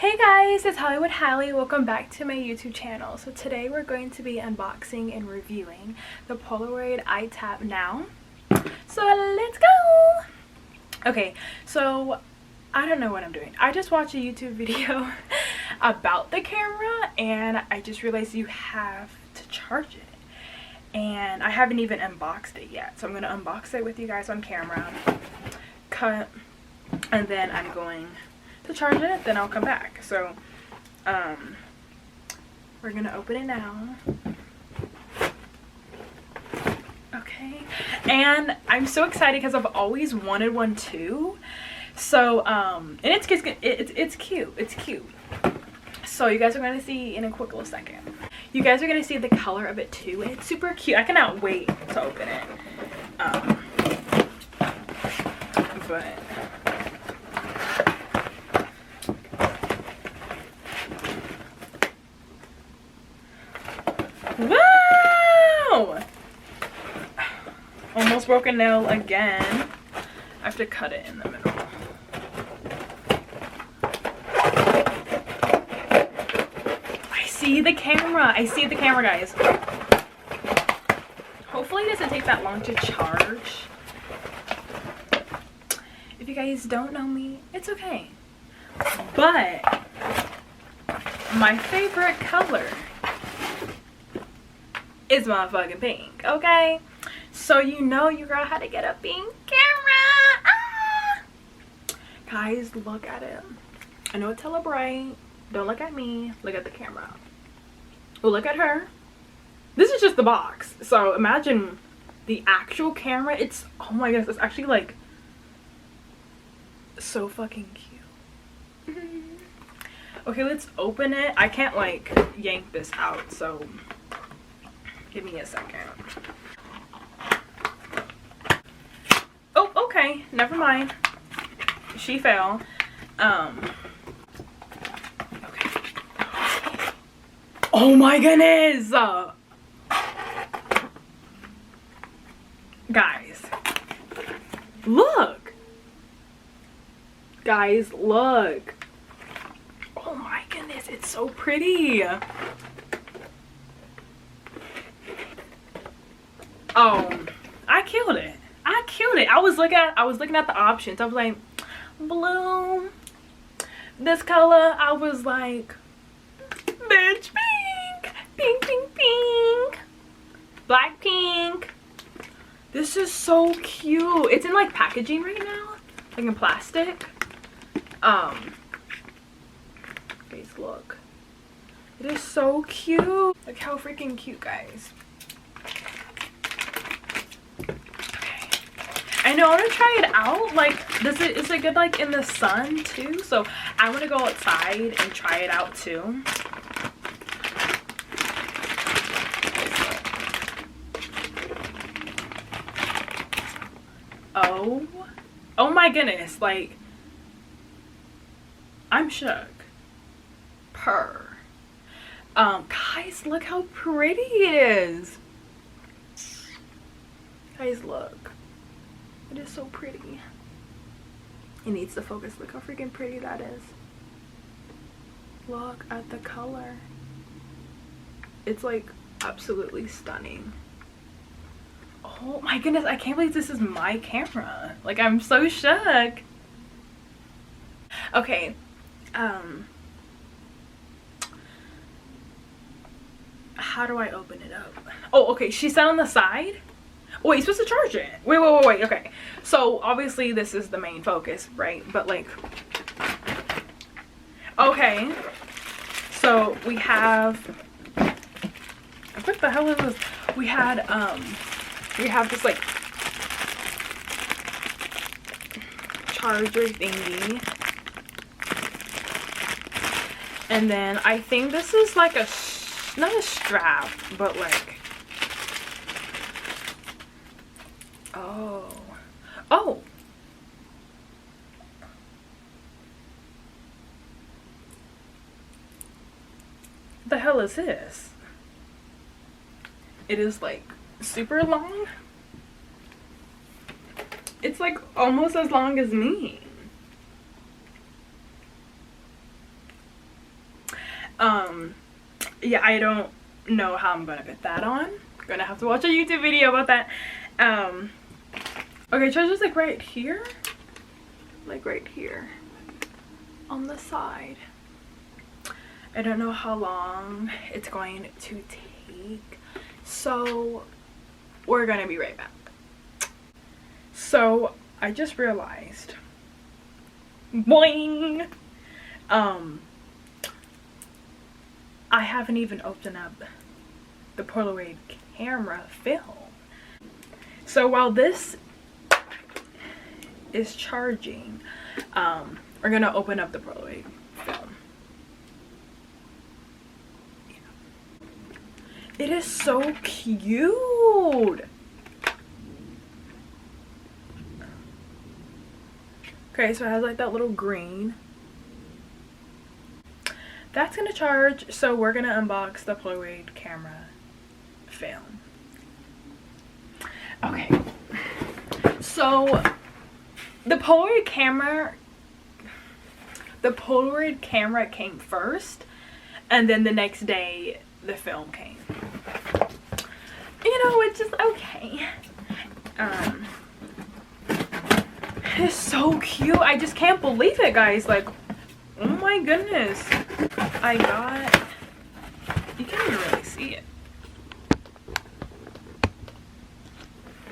Hey guys, it's Hollywood Hallie. Welcome back to my YouTube channel. So today we're going to be unboxing and reviewing the Polaroid Typenow. So let's go! Okay, so I don't know what I'm doing. I just watched a YouTube video about the camera and I just realized you have to charge it. And I haven't even unboxed it yet. So I'm going to unbox it with you guys on camera, cut, and then I'm going to charge it, then I'll come back. So we're gonna open it now. Okay, and I'm so excited because I've always wanted one too. So and it's cute. So you guys are gonna see in a quick little second. You guys are gonna see the color of it too, and it's super cute. I cannot wait to open it. But wow! Almost broke a nail again. I have to cut it in the middle. I see the camera. I see the camera, guys. Hopefully it doesn't take that long to charge. If you guys don't know me, it's okay. But my favorite color is motherfucking pink, okay? So you know your girl had to get a pink camera. Ah! Guys, look at it. I know it's hella bright. Don't look at me. Look at the camera. Well, look at her. This is just the box. So imagine the actual camera. It's, oh my goodness, it's actually like so fucking cute. Okay, let's open it. I can't like yank this out, so give me a second. Oh, okay. Never mind. She fell. Okay. Oh my goodness! Guys. Look! Guys, look. Oh my goodness, it's so pretty. Oh, I killed it. I killed it. I was looking at the options. I was like, blue, this color. I was like, bitch, pink, black pink. This is so cute. It's in like packaging right now, like in plastic. Guys, look. It is so cute. Look how freaking cute, guys. I know, I want to try it out. Like, is it good like in the sun too? So I want to go outside and try it out too. Oh my goodness, like I'm shook. Purr. Guys, look how pretty it is. Guys, look. It is so pretty. It needs to focus. Look how freaking pretty that is. Look at the color. It's like absolutely stunning. Oh my goodness, I can't believe this is my camera. Like, I'm so shook. Okay. How do I open it up? Oh, okay. She said on the side. Oh, wait, you're supposed to charge it. Wait. Okay. So obviously this is the main focus, right? But like, okay. So we have, what the hell is this? We have this like charger thingy. And then I think this is like a, not a strap, but like, oh, the hell is this? It is like super long. It's like almost as long as me. Yeah, I don't know how I'm gonna fit that on. I'm gonna have to watch a YouTube video about that. Okay, charger's like right here. Like right here. On the side. I don't know how long it's going to take. So we're gonna be right back. So I just realized, boing, I haven't even opened up the Polaroid camera film. So while this is charging, we're gonna open up the Polaroid film. It is so cute. Okay, so it has like that little green. That's gonna charge, so we're gonna unbox the Polaroid camera film. Okay, so the Polaroid camera came first, and then the next day the film came. You know, it's just okay. It's so cute. I just can't believe it, guys. Like, oh my goodness. I got, you can't even really see it.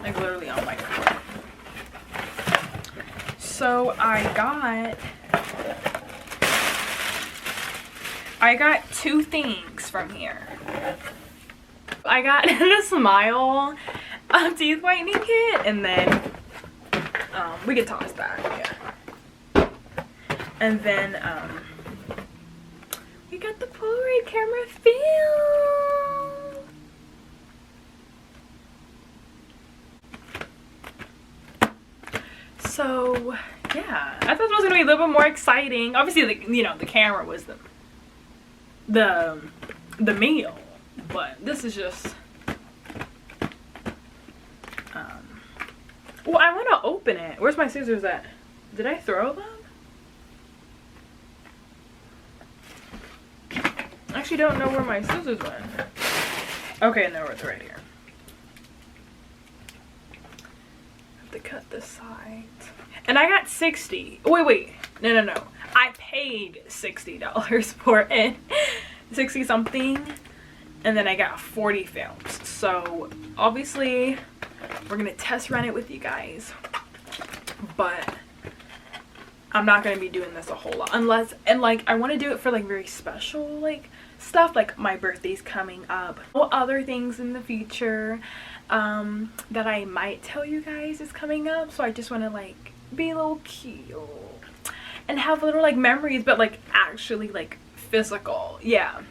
Like literally on my phone. So I got two things from here. I got the Smile teeth whitening kit, and then we can toss that, yeah. And then we got the Polaroid camera film. So yeah, I thought it was gonna be a little bit more exciting. Obviously, you know, the camera was the meal, but this is just well, I want to open it. Where's my scissors at? Did I throw them? I actually don't know where my scissors went. Okay, no, it's right here. I have to cut this side. And I got 60. Wait. No. I paid $60 for it. 60 something. And then I got 40 films. So obviously we're gonna test run it with you guys, but I'm not gonna be doing this a whole lot unless, and like I want to do it for like very special like stuff, like my birthday's coming up or other things in the future that I might tell you guys is coming up. So I just want to like be a little cute and have little like memories, but like actually like physical. Yeah,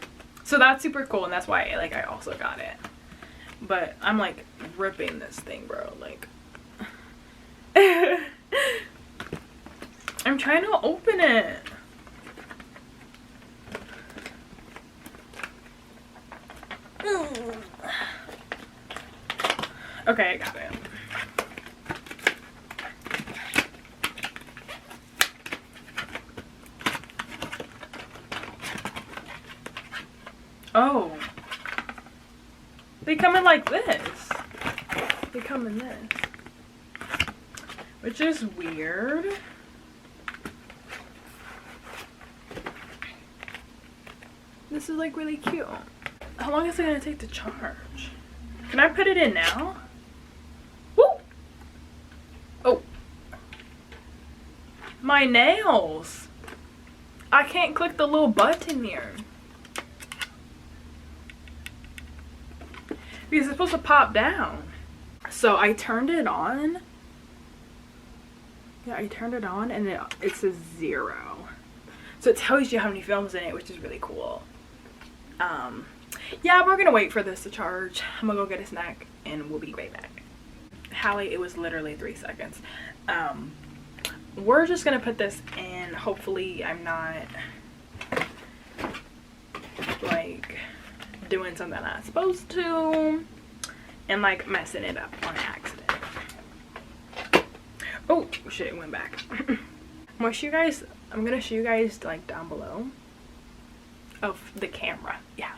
so that's super cool, and that's why I also got it. But I'm like ripping this thing, bro. Like I'm trying to open it. Okay, I got it. Oh. They come in like this. They come in this. Which is weird. This is like really cute. How long is it gonna take to charge? Can I put it in now? Woo! Oh. My nails. I can't click the little button here. Because it's supposed to pop down. So I turned it on. Yeah, I turned it on and it says 0. So it tells you how many films in it, which is really cool. Yeah, we're gonna wait for this to charge. I'm gonna go get a snack and we'll be right back. Hallie, it was literally 3 seconds. We're just gonna put this in. Hopefully I'm not like doing something I'm not supposed to and like messing it up on accident. Oh shit, it went back. I'm gonna show you guys like down below. of the camera. Yeah.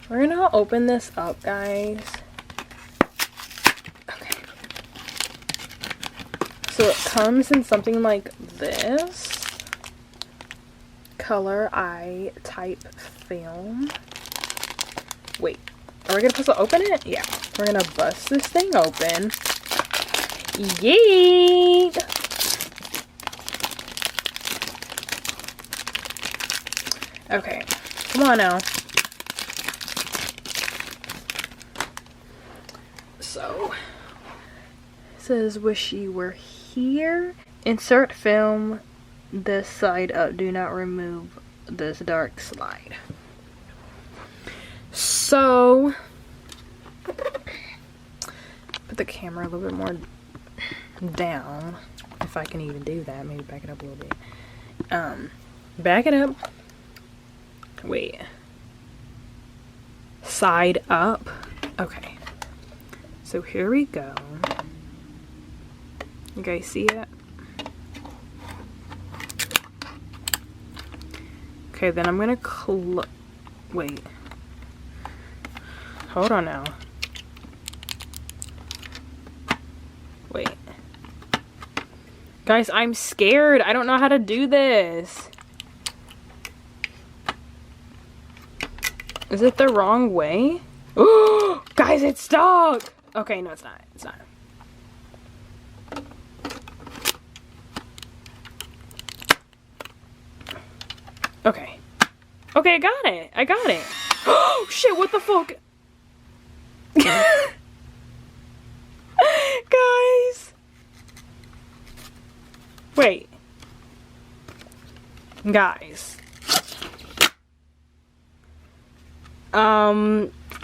We're gonna open this up, guys. Okay. So it comes in something like this. Color I-Type film. Wait, are we supposed to open it? Yeah. We're gonna bust this thing open. Yeet! Okay, come on now. So, it says, wish you were here. Insert film this side up. Do not remove this dark slide. So, put the camera a little bit more down. If I can even do that. Maybe back it up a little bit. Back it up. Wait. Side up. Okay. So here we go. You guys see it? Okay, then I'm gonna wait. Hold on now. Wait. Guys, I'm scared. I don't know how to do this. Is it the wrong way? Oh, guys, it's stuck. Okay, no, it's not. It's not. Okay. Okay, I got it. I got it. Oh, shit, what the fuck? Guys. Wait. Guys.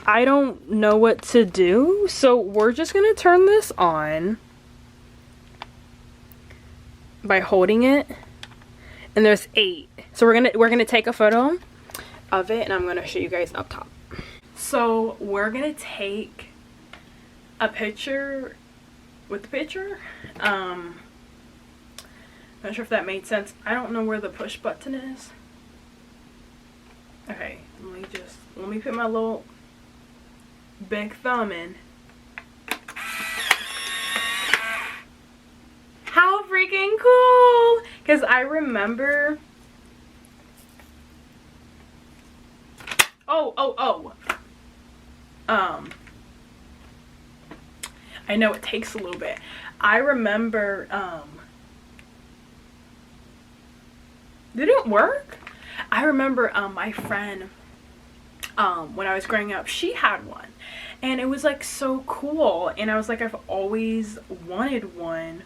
I don't know what to do, so we're just gonna turn this on by holding it, and there's 8. So we're gonna take a photo of it, and I'm gonna show you guys up top. So we're gonna take a picture with the picture. Not sure if that made sense. I don't know where the push button is. Okay, let me put my little big thumb in. How freaking cool! Because I remember. I know it takes a little bit. I remember, did it work? I remember, my friend, when I was growing up, she had one. And it was, like, so cool. And I was like, I've always wanted one.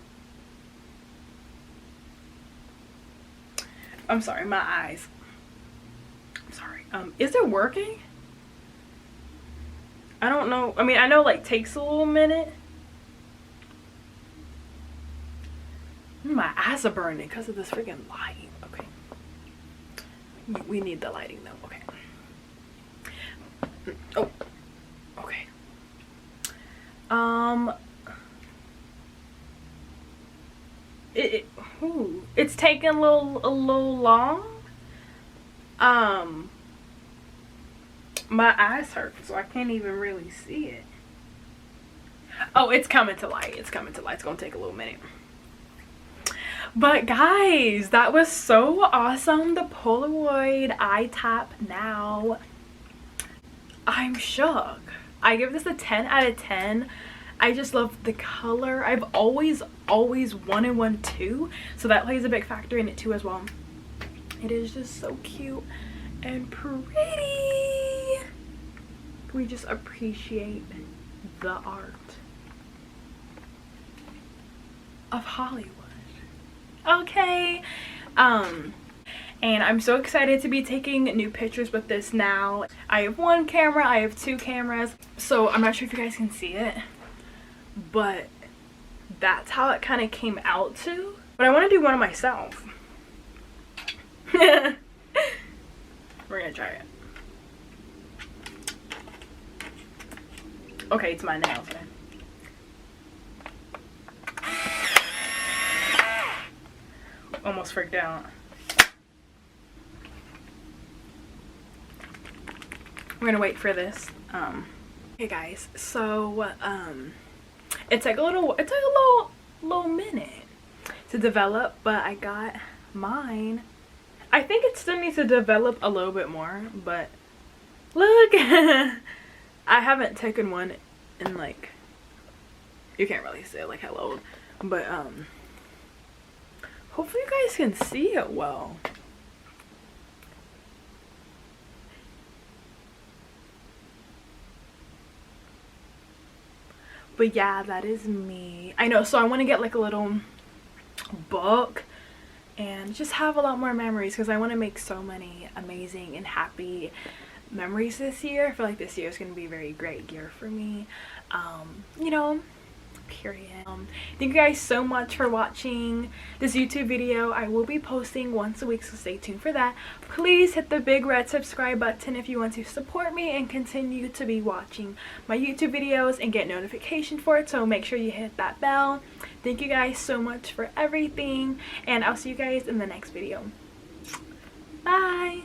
I'm sorry, my eyes. I'm sorry. Is it working? I don't know. I mean, I know, like, takes a little minute. My eyes are burning because of this freaking light. Okay. We need the lighting, though. Okay. Oh. Okay. It's taking a little long. My eyes hurt, so I can't even really see it. Oh, it's coming to light. It's coming to light. It's gonna take a little minute. But guys, that was so awesome. The Polaroid I-Type Now. I'm shook. I give this a 10 out of 10. I just love the color. I've always wanted one too, so that plays a big factor in it too as well. It is just so cute and pretty. We just appreciate the art of Hollywood. Okay. And I'm so excited to be taking new pictures with this now. I have 1 camera, I have 2 cameras, so I'm not sure if you guys can see it, but that's how it kind of came out to. But I want to do one of myself. We're gonna try it. Okay, it's my nails, man. almost freaked out. We're gonna wait for this. Okay guys, so it took a little minute to develop, but I got mine. I think it still needs to develop a little bit more, but look. I haven't taken one in like, you can't really see like how long, but hopefully you guys can see it well. But yeah, that is me. I know, so I want to get like a little book and just have a lot more memories, because I want to make so many amazing and happy memories this year. I feel like this year is going to be a very great year for me. You know, period. Thank you guys so much for watching this YouTube video. I will be posting once a week, so stay tuned for that. Please hit the big red subscribe button if you want to support me and continue to be watching my YouTube videos and get notification for it, so make sure you hit that bell. Thank you guys so much for everything, and I'll see you guys in the next video. Bye.